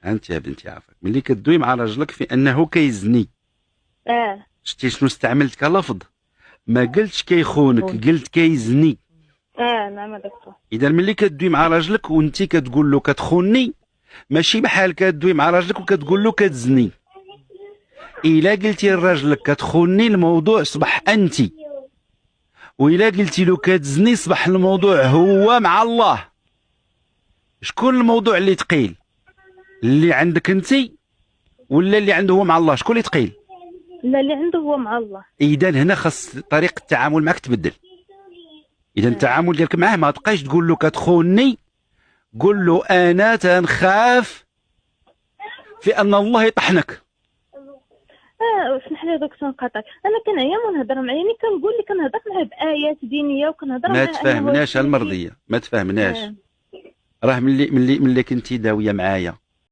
انت يا بنتي عافاك ملي كدوي مع راجلك في انه كيزني. شتي شنو استعملت كلفظ؟ ما قلتش كيخونك، قلت كيزني. نعم دكتور. اذا ملي كدوي مع راجلك وانت كتقول له كتخوني، ماشي بحال كدوي مع راجلك وكتقول له كتزني. الا قلتي لراجلك كتخوني الموضوع صبح انت، والا قلتي له كتزني صبح الموضوع هو مع الله. شكون الموضوع اللي ثقيل؟ اللي عندك انت ولا اللي عنده هو مع الله؟ شكون اللي ثقيل؟ لا، اللي عنده هو مع الله. اذا هنا خاص طريقه التعامل معك تبدل. اذا التعامل ديالك معاه ما تبقايش تقول له كتخوني، قول له انا تنخاف في ان الله يطحنك. اسمح لي دكتور نقاطعك، انا كنعيا ونهضر معاه، يعني كنقول لك كنهضر معاه بايات دينيه وكنهضر ما معاه انه تفهمناش المرضيه، ما تفهمناش. راه ملي كنتي داويه معايا